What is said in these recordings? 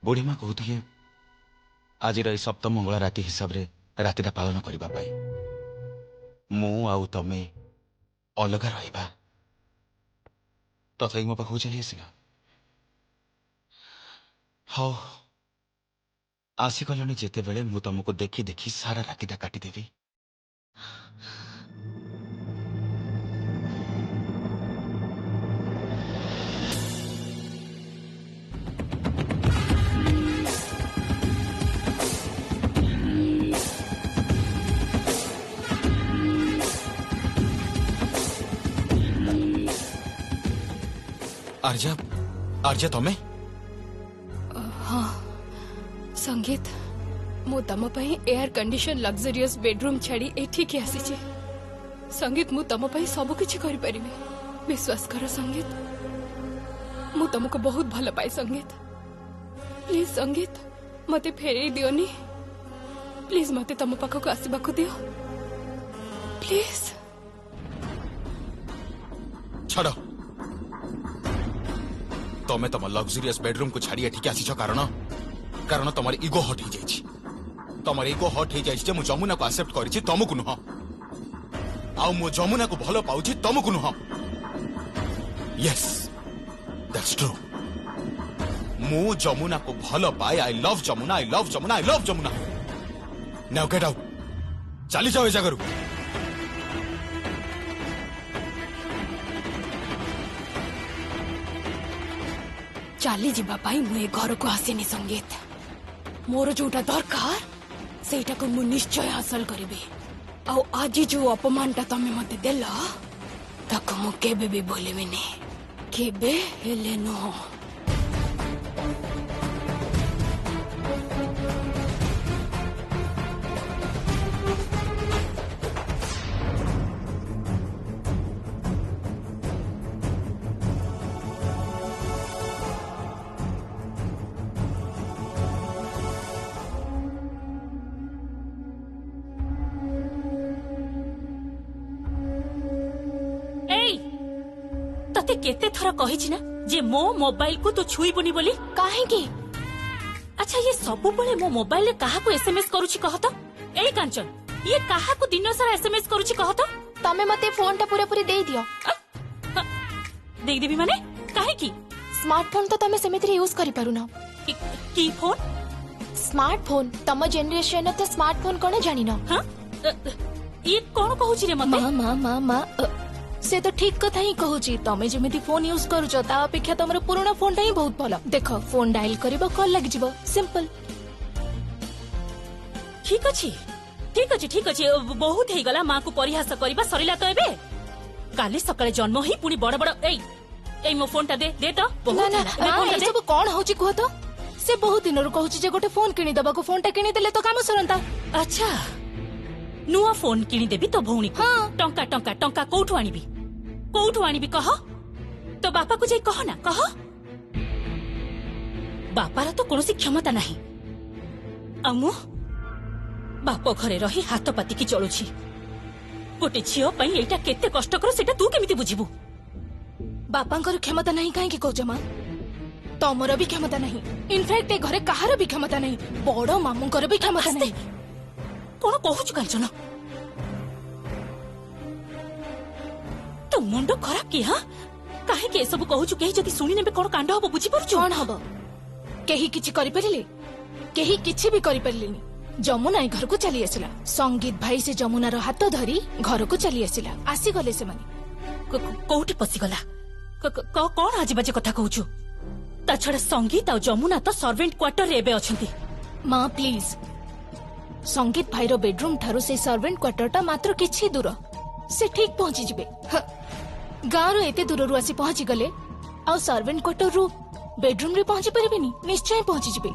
बुढ़ी माँ कहते आज सप्तम मंगला राति हिसाब रे रातिटा पालन करने मु आउ तमे अलगा रहा तथापि मो पाखु चली आसिल हाँ आसीगलनी जिते बेले मु तुमको देखी देखी सारा रातिटा काटिदेवी आर्या आर्या तमे हाँ संगीत मु तम पई एयर कंडीशन लग्जरियस बेडरूम छाड़ी एठी के आसी संगीत मु तम पई सब किछि करि परिबे विश्वास कर संगीत मु तुमको बहुत भल पाए संगीत प्लीज संगीत मते फेरे दियोनी प्लीज मते तम पाखक आसीबाकू दियो प्लीज छाड़ो तमे तुम लग्जरियस बेडरूम को छाड़ी एठी आसीछ कारण तुम इगो हट हो तुम इगो हट हो मु जमुना को एक्सेप्ट करी तुमको नुह आउ मु जमुना को भल पाउछि तुमको नुह यस दैट्स ट्रू मु जमुना को भल पाए I love Jamuna I love Jamuna I love Jamuna now get out चली जाओ ए जगह चली जीवा मुझे घर को आसीनी संगीत मोर जोटा दरकार सेटा को मु निश्चय हासिल करी आज जो अपमानटा तमे मते देल ताको मु केबे भी भूलिबिनी केबे हेले नो तते केते थरा कहिछि ना जे मो मोबाइल को तो छुईबुनी बोली काहे की अच्छा ये सब बळे मो मोबाइल रे काहा को एसएमएस करूछि कहत ए कांचन ये काहा को दिन सारा एसएमएस करूछि कहत तमे मते फोन टा पूरा पूरी देई दियो देई देबी माने काहे की स्मार्टफोन तो तमे सेमिति यूज करि पारु ना की फोन स्मार्टफोन तम जनरेशन तो स्मार्टफोन कोन जानि ना हां ये कोन कहूछि रे मते मां मां मां से तो ठीक कथा ही कहूची तमे जेमिति फोन यूज करूछ ता अपेक्षा तमर पुराना फोन टा ही बहुत भलो देखो फोन डायल करिबो कॉल लागि जिवो सिंपल ठीक अछि बहुत हे गला मां को परिहास करबा सरिला तो एबे काली सकाळे जन्म ही पुनी बड़ बड़ एई मो फोन टा दे तो बहुत ना ना ए सब कोन होची कह तो से बहुत दिन रो कहूची जे गोटे फोन किनी दबा को फोन टा किनी देले तो काम सरंता अच्छा नुआ फोन किनी देबी तो भौणी हाँ टंका टंका टंका कोठु आनिबी कह तो बापा को जाई कह ना कह बापार तो कोनोसी क्षमता नाही आमु बाप घरे रही हाथ पाती की चलुछि गोटे झियो पई एटा केते कष्टकर सेटा तू केमिति बुझिबु बापांकर क्षमता नहीं काहे की कहजो मां तमरो भी क्षमता नहीं इनफैक्ट ए घरे कहारो भी क्षमता नहीं बड़ो मामुंकर भी क्षमता नहीं कोन कहूछु कांचन तो मुंडो खराब की हां काहे के सब कहूछु केही जदी सुनी नेबे कोन कांड हबो बुझी परछु कोन हबो केही किछि करि परिले केही किछि भी करि परिलेनी जमुना घर को चली आसिला संगीत भाई से जमुना रो हाथ धरी घर को चली आसिला आसी गले से माने कोठी पसी गला कोन आज बाजे कथा कहूछु ता छडा संगीत आ जमुना तो सर्वेंट क्वार्टर रे एबे अछंती मां प्लीज संगीत भाई रो बेडरूम ठारो से सर्वेंट क्वार्टर टा मात्र किछि दूर से ठीक पहुंची जिबे गाँव रो एते दूर रु आसी पहुंची गले आ सर्वेंट क्वार्टर रु बेडरूम रे पहुंची परिबेनी निश्चय पहुंची जिबे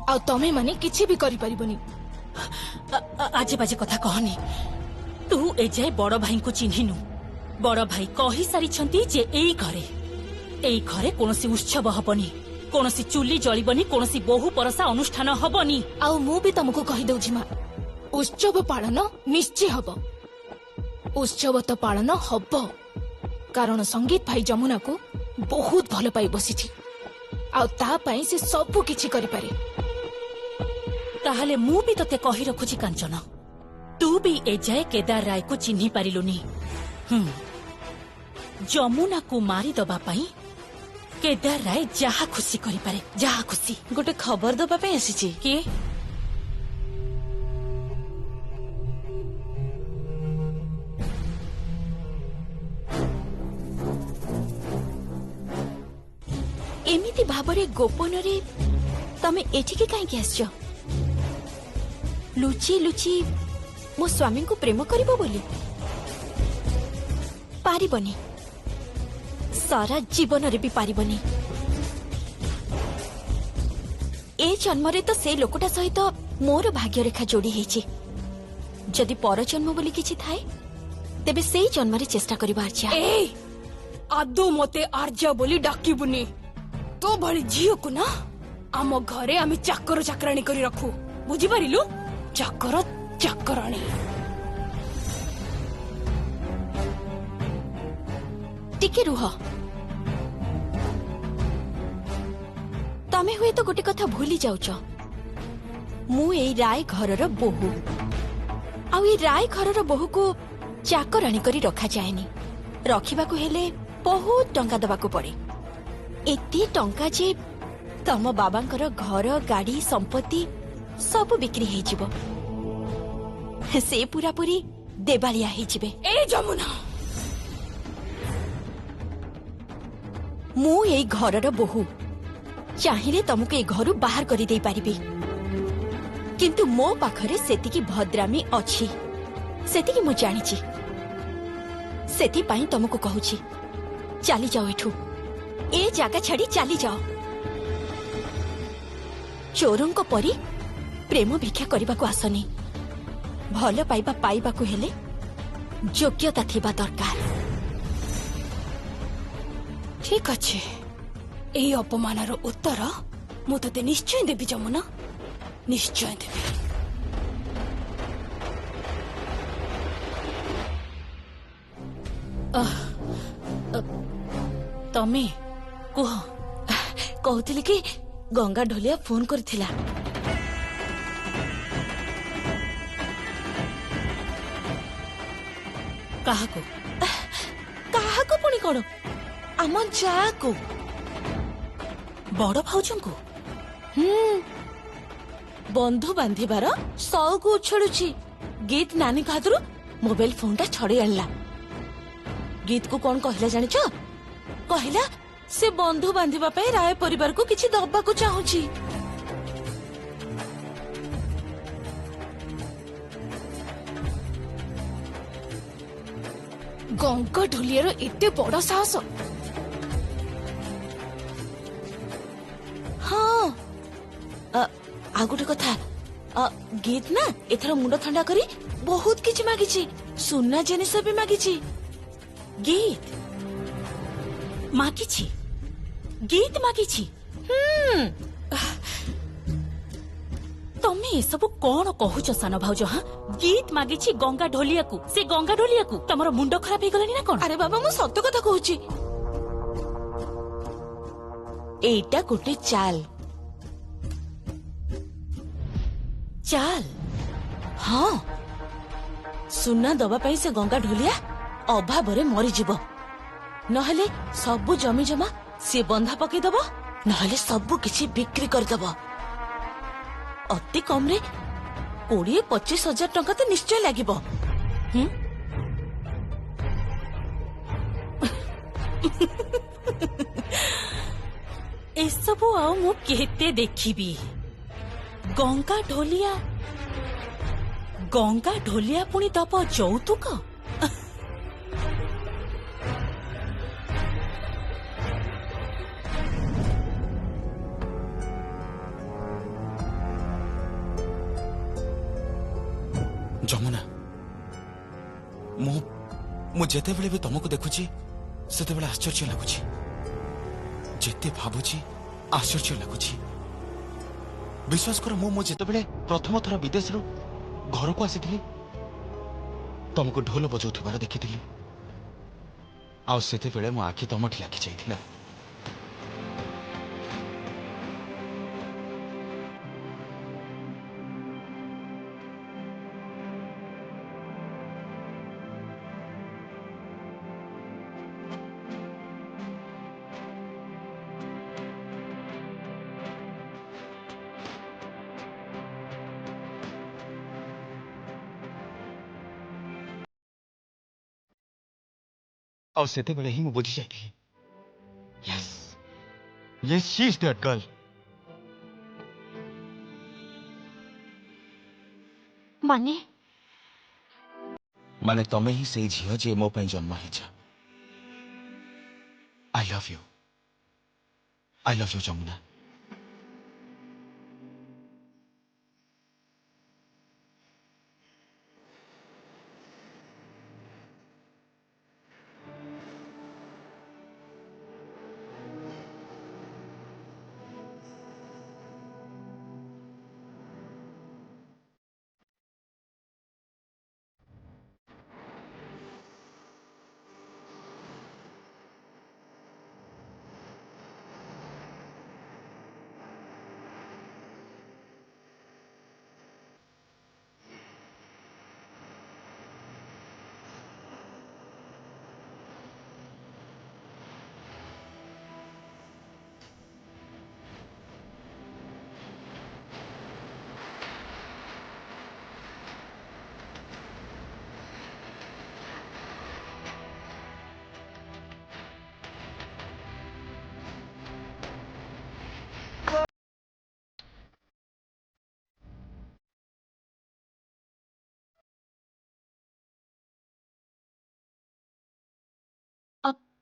आ तमे माने किछि भी करि परिबोनी आज बाजे कथा कहनी तू ए जाय बड़ भाई को चिन्हिनु बड़ भाई कहि सारी छंती जे एई घरे कोनोसी उत्सव हबनी कोनोसी चुली जळिबनी कोनोसी बहु परसा अनुष्ठान हबनी आ मु भी तुमको कहि दउछि मा उत्सव पालन निश्चय हबो उत्सव तो पालन हबो कारण संगीत भाई जमुना को बहुत भल पाई बसी ଆଉ ତା ପାଇଁ ସେ ସବୁ କିଛି କରିପାରେ। ତାହେଲେ ମୁଁ ବି ତତେ କହି ରଖୁଛି କାଞ୍ଚନ, ତୁ ବି ଏଯାଏ କେଦାର ରାୟକୁ ଚିହ୍ନି ପାରିଲୁନି। ଯମୁନାକୁ ମାରିଦବା ପାଇଁ କେଦାର ରାୟ ଯାହା ଖୁସି କରିପାରେ, ଯାହା ଖୁସି। ଗୋଟେ ଖବର ଦବା ପାଇଁ ଆସିଛି। କିଏ? ଏମିତି ଭାବରେ ଗୋପନରେ ତମେ ଏଠିକି କାହିଁକି ଆସିଛ? ଲୁଚି ଲୁଚି ମୋ ସ୍ୱାମୀଙ୍କୁ ପ୍ରେମ କରିବ ବୋଲି? ପାରିବନି, ସାରା ଜୀବନରେ ବି ପାରିବନି। ଏ ଜନ୍ମରେ ତ ସେ ଲୋକଟା ସହିତ ମୋର ଭାଗ୍ୟରେଖା ଯୋଡି ହେଇଛି। ଯଦି ପରଜନ୍ମ ବୋଲି କିଛି ଥାଏ ତେବେ ସେଇ ଜନ୍ମରେ ଚେଷ୍ଟା କରିବା ଆର୍ଯ୍ୟା। ଆଦୌ ମତେ ଆର୍ଯ୍ୟା ବୋଲି ଡାକିବୁନି। ତୋ ଭଳି ଝିଅକୁ ନା ଆମ ଘରେ ଆମେ ଚାକର ଚାକରାଣୀ କରି ରଖୁ, ବୁଝିପାରିଲୁ? ଚାକର ଚାକରାଣୀ। ଟିକେ ରୁହ, ତମେ ହୁଏତ ଗୋଟେ କଥା ଭୁଲି ଯାଉଛ। ମୁଁ ଏଇ ରାୟ ଘରର ବୋହୂ, ଆଉ ଏଇ ରାୟ ଘରର ବୋହୂକୁ ଚାକରାଣୀ କରି ରଖାଯାଏନି। ରଖିବାକୁ ହେଲେ ବହୁତ ଟଙ୍କା ଦେବାକୁ ପଡେ। ଏତେ ଟଙ୍କା ଯେ ତମ ବାବାଙ୍କର ଘର, ଗାଡି, ସମ୍ପତ୍ତି ସବୁ ବିକ୍ରି ହେଇଯିବ। ସେ ପୁରାପୁରି ଦେବାଳିଆ ହେଇଯିବେ। ଏ ଯମୁନା, ମୁଁ ଏଇ ଘରର ବୋହୂ, ଚାହିଁଲେ ତମକୁ ଏଇ ଘରୁ ବାହାର କରିଦେଇ ପାରିବି। କିନ୍ତୁ ମୋ ପାଖରେ ସେତିକି ଭଦ୍ରାମୀ ଅଛି, ସେତିକି ମୁଁ ଜାଣିଛି। ସେଥିପାଇଁ ତମକୁ କହୁଛି, ଚାଲିଯାଅ ଏଠୁ, ଏ ଜାଗା ଛାଡି ଚାଲିଯାଅ। ଚୋରଙ୍କ ପରି ପ୍ରେମ ଭିକ୍ଷା କରିବାକୁ ଆସନି। ଭଲ ପାଇବା ପାଇବାକୁ ହେଲେ ଯୋଗ୍ୟତା ଥିବା ଦରକାର। ଠିକ ଅଛି, এই অপমানর উত্তর ମୁଁ ତତେ ନିଶ୍ଚୟ ଦେବି ଯମୁନା, ନିଶ୍ଚୟ ଦେବି। ତମେ କୁହ। କହୁଥିଲି କି ଗଙ୍ଗା ଢୋଲିଆ ଫୋନ କରିଥିଲା। କାହାକୁ? କାହାକୁ ପୁଣି କଣ? ଆମ ଯାକୁ। ବଡ ଭାଉଜଙ୍କୁ? ବନ୍ଧୁ ବାନ୍ଧିବାର ସଉକ ଉଛଳୁଛି। ଗୀତ ନାନୀଙ୍କ ହାତରୁ ମୋବାଇଲ ଫୋନଟା ଛଡେଇ ଆଣିଲା। ଗୀତକୁ କଣ କହିଲା ଜାଣିଛ? କହିଲା ସେ ବନ୍ଧୁ ବାନ୍ଧିବା ପାଇଁ ରାୟ ପରିବାରକୁ କିଛି ଦବାକୁ ଚାହୁଁଛି। ଗଙ୍ଗା ଢୋଲିଆର ଏତେ ବଡ ସାହସ! ହଁ, ଆଉ ଗୋଟେ କଥା, ଗୀତ ନା ଏଥର ମୁଣ୍ଡ ଥଣ୍ଡା କରି ବହୁତ କିଛି ମାଗିଛି। ସୁନା ଜିନିଷ ବି ମାଗିଛି। ଗୀତ ମାଗିଛି? ଗୀତ ମାଗିଛି? ତମେ ଏସବୁ କଣ କହୁଛ ସାନ ଭାଉଜ? ଗୀତ ମାଗିଛି ଗଙ୍ଗା ଢୋଲିଆକୁ? ସେ ଗଙ୍ଗା ଢୋଲିଆକୁ? ତମର ମୁଣ୍ଡ ଖରାପ ହେଇଗଲାଣି ନା କଣ? ଆରେ ବାବା, ମୁଁ ସତ କଥା କହୁଛି। ଏଇଟା ଗୋଟେ ଚାଲ। ଚାଲ? ହଁ, ସୁନା ଦବା ପାଇଁ ସେ ଗଙ୍ଗା ଢୋଲିଆ ଅଭାବରେ ମରିଯିବ। ନହେଲେ ସବୁ ଜମି ଜମା ସେ ବନ୍ଧା ପକେଇଦବ, ନହେଲେ ସବୁ କିଛି ବିକ୍ରି କରିଦବ। ଅତି କମରେ 20-25 ହଜାର ଟଙ୍କା ତ ନିଶ୍ଚୟ ଲାଗିବ। ଏସବୁ ଆଉ ମୁଁ କେତେ ଦେଖିବି? ଗଙ୍ଗା ଢୋଲିଆ ପୁଣି ଦବ ଯୌତୁକ? ଯମୁନା, ମୁଁ ଯେତେବେଳେ ବି ତମକୁ ଦେଖୁଛି ସେତେବେଳେ ଆଶ୍ଚର୍ଯ୍ୟ ଲାଗୁଛି। ଯେତେ ଭାବୁଛି ଆଶ୍ଚର୍ଯ୍ୟ ଲାଗୁଛି। ବିଶ୍ୱାସ କର, ମୁଁ ଯେତେବେଳେ ପ୍ରଥମ ଥର ବିଦେଶରୁ ଘରକୁ ଆସିଥିଲି ତମକୁ ଢୋଲ ବଜାଉଥିବାର ଦେଖିଥିଲି। ଆଉ ସେତେବେଳେ ମୋ ଆଖି ତମଠି ଲାଗି ଯାଇଥିଲା। ଆଉ ସେତେବେଳେ ହିଁ ମୁଁ ବୁଝି ଯାଇଥିଲି Yes Yes she is that girl. माने माने तमे ही सेई झियो जे मो पई जन्म हेछ। I love you Jamuna.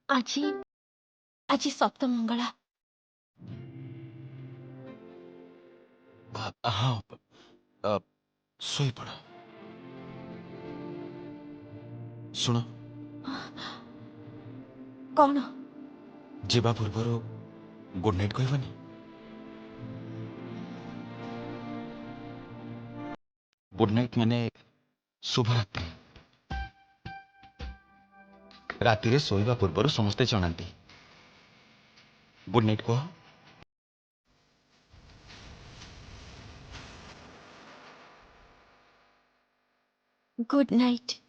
আজি আজি सप्तमंगला हाँ सोई पड़ सुन कौन जीवा पूर्वर गुड नाइट कहबनी। गुड नाइट माने शुभरात्रि। राति रे सोईबा पूर्वर समस्ते जनाती गुड नाइट कह। Good night.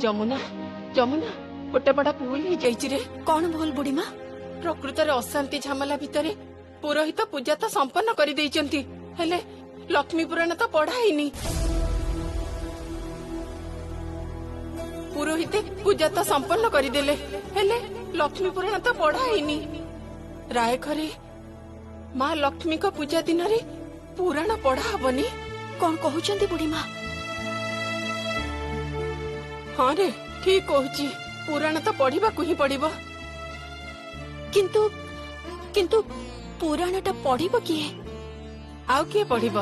ଯମୁନା ଯମୁନା ଗୋଟେ ବଡ ଭୁଲ ହେଇଯାଇଛି ରେ। कौन भूल बुढ़ी माँ? ପ୍ରକୃତରେ ଅଶାନ୍ତି ଝାମେଲା ଭିତରେ ପୁରୋହିତ ପୂଜା ତ ସମ୍ପନ୍ନ କରିଦେଇଛନ୍ତି, ହେଲେ ଲକ୍ଷ୍ମୀ ପୁରାଣ ତ ପଢା ହେଇନି। ପୁରୋହିତେ ପୂଜା ତ ସମ୍ପନ୍ନ କରିଦେଲେ, ହେଲେ ଲକ୍ଷ୍ମୀ ପୁରାଣ ତ ପଢା ହେଇନି। ରାୟ ଘରେ ମା ଲକ୍ଷ୍ମୀଙ୍କ ପୂଜା ଦିନରେ ପୁରାଣ ପଢା ହବନି? कौन कहउचंती बुढ़ी माँ? ହଁ ରେ ଠିକ କହୁଛି, ପୁରାଣ ତ ପଢିବାକୁ ହିଁ ପଡିବ। किंतु किंतु पुराणटा पढ़िब किए? ଆଉ କିଏ ପଢିବ?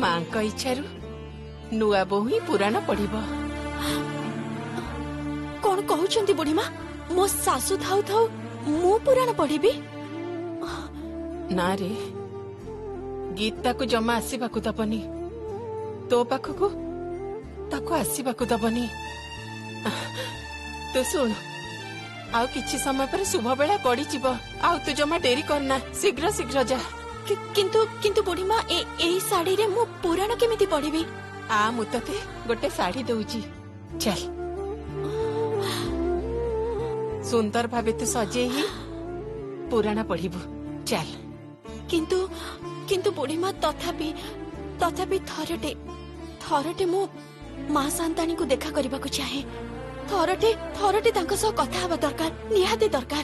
ମାଙ୍କ ଇଚ୍ଛାରୁ ନୂଆ ବୋହୂ ହିଁ ପୁରାଣ ପଢିବ। कौन कहउचंती बुढ़ी माँ? मो सासु थाउ थाउ मु पुराण पढ़िबी? ନା ରେ, ଗୀତାକୁ ଜମା ଆସିବାକୁ ଦବନି, ତୋ ପାଖକୁ ତାକୁ ଆସିବାକୁ ଦବନି। ତୁ ଶୁଣ, ଆଉ କିଛି ସମୟ ପରେ ଶୁଭ ବେଳା ପଡିଯିବ, ଆଉ ତୁ ଜମା ଡେରି କରନା, ଶୀଘ୍ର ଶୀଘ୍ର ଯା। किंतु किंतु बुढ़ी माँ ए साड़ी रे मु पुराण केमिति पढ़िबी? ଆ ମୁଁ ତତେ ଗୋଟେ ଶାଢୀ ଦଉଛି, ଚାଲ। ସୁନ୍ଦର ଭାବେ ତୁ ସଜେଇ ହିଁ ପୁରାଣ ପଢିବୁ, ଚାଲ। किंतु किंतु बुढ़ी माँ तथापि तथापि थरटे मु माँ शांतानी को देखा करबाकू चाहे। थरटे थरटे तांको सह कथा हवा दरकार, निहाती दरकार।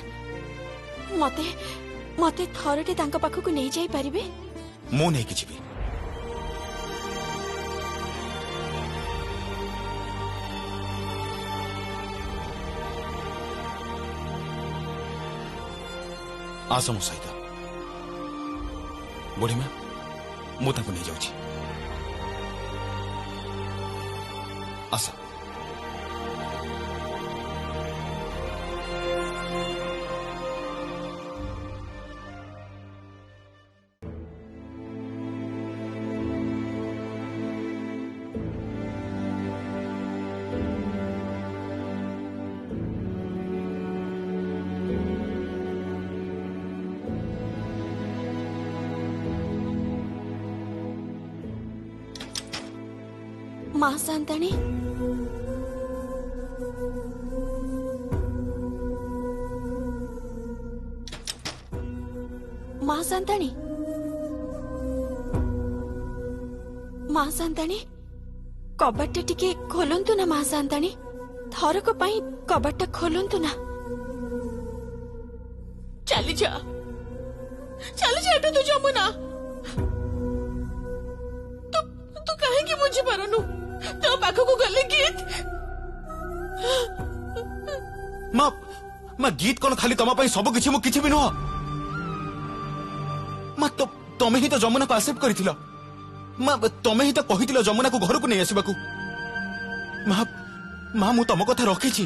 मते मते थरटे तांका पाखकु नहीं जाई परिबे? मु नहीं किछि भी आस मो सहित बुढ़ी माँ मु तांको नहीं जाउछि आस माँ शांताणी माँ शांताणी माँ शांताणी कबाट टिके खोलंतु ना माँ शांताणी थरक पाई कबाट खोलंतु ना चली जा तू जमुना तू कहेंगे बुझी पारनु तो पाखकु गले गीत माँ माँ गीत कौन खाली तम सब किछि मु किछि भी नुह माँ तो तमे ही तो जमुना को एक्सेप्ट करिथिलो माँ तमे ही तो कहिथिलो जमुना को घर को नहीं आसीबाकू माँ माँ मु तम कथा रखिछि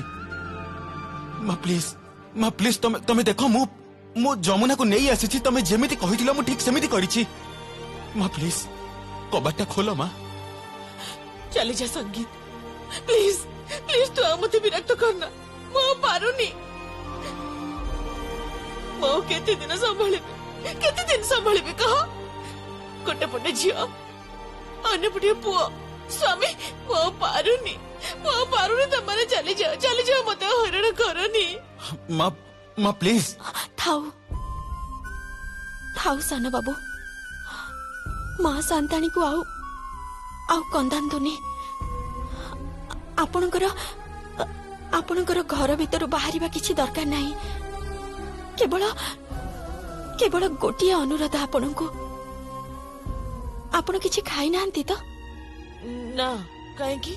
माँ प्लीज तमे देखो मु जमुना को नहीं आसीछि तमे जेमिति कहिथिलो मु ठीक सेमिति करिछि माँ प्लीज कबाटा खोलो माँ चली जा संगीत प्लीज तू मते विरक्त करना मो पारुनी मो केते दिन संभाळिबे कह गोटे पटे झियो अन्य पटे पुओ स्वामी मो पारुनी तमारे चली जाओ मते हैरान करनी माँ प्लीज थाउ सान बाबू माँ शांताणी को आउ कंदांतुनी आपणकर घर भीतर बाहर किछि दरकार नहीं केवल गोटे अनुरोध आपणको आपण किछि खाई नांती तो ना काहे की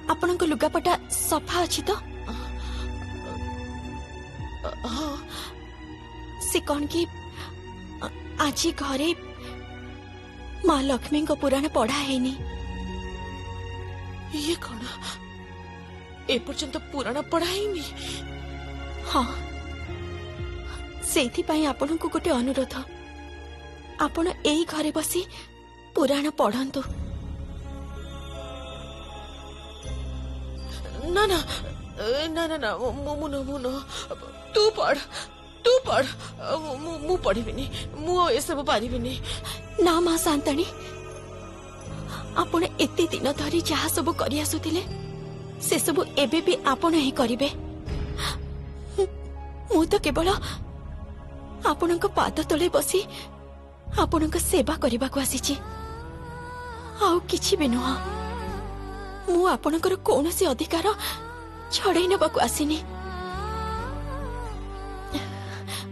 आपणको लुगापटा सफा अछि तो से कौन की आज घरे माँ लक्ष्मी को पुराण पढ़ा हैनी ये कौन ए पर्यंत पुराण पढ़ा हैनी हाँ सेथि पाई आपन को गोटे अनुरोध आपण एई घरे बसी पुराण पढ़ंतु ना ना ना ना ना मुनो तू पढ़ मु पढ़िबिनी मु ए सब पारिबिनी ना माँ शांताणी आपण एते दिन धरी जहा सब करि आसुतिले से सब एबे भी आपण ही करिवे मु तो केवल आपणक पाद तले बसी आपणक सेवा करबा को आसीची आउ किछि भी नुह मु आपणकर कोनोसी अधिकार छड़ै नबा को आसीनी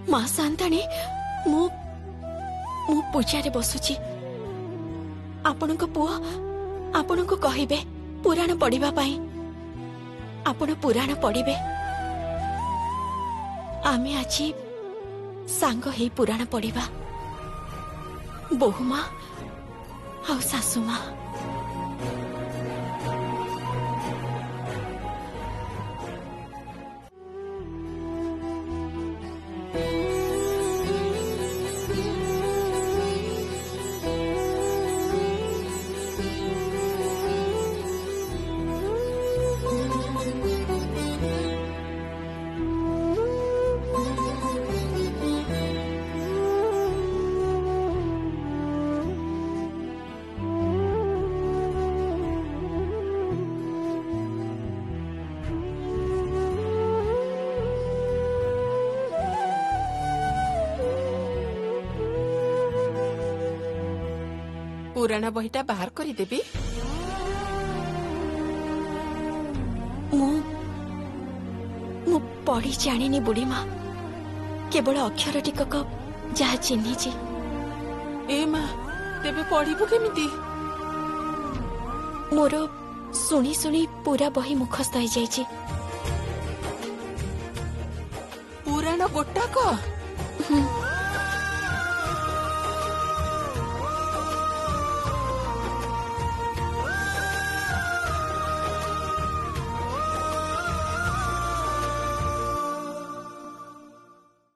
माँ शांताणी मु पूजा रे बसुची आपणक पुओ आपणक कहिबे पुराण पढ़िबा पाई आपण पुराण पढ़िबे आमे आजी सांग हे पुराण पढ़िबा बोहू माँ आउ सासू माँ पुराण बहीटा बाहर कर देबी मु पढ़ी जानिनी बुढ़ी माँ केवल अक्षर टिकक जहा चिन्हिछि। ए माँ तेबे पढ़िबु केमिति? मोर शुणी शुणी पूरा बही मुखस्त हो जाइछि। पुराण गोटाक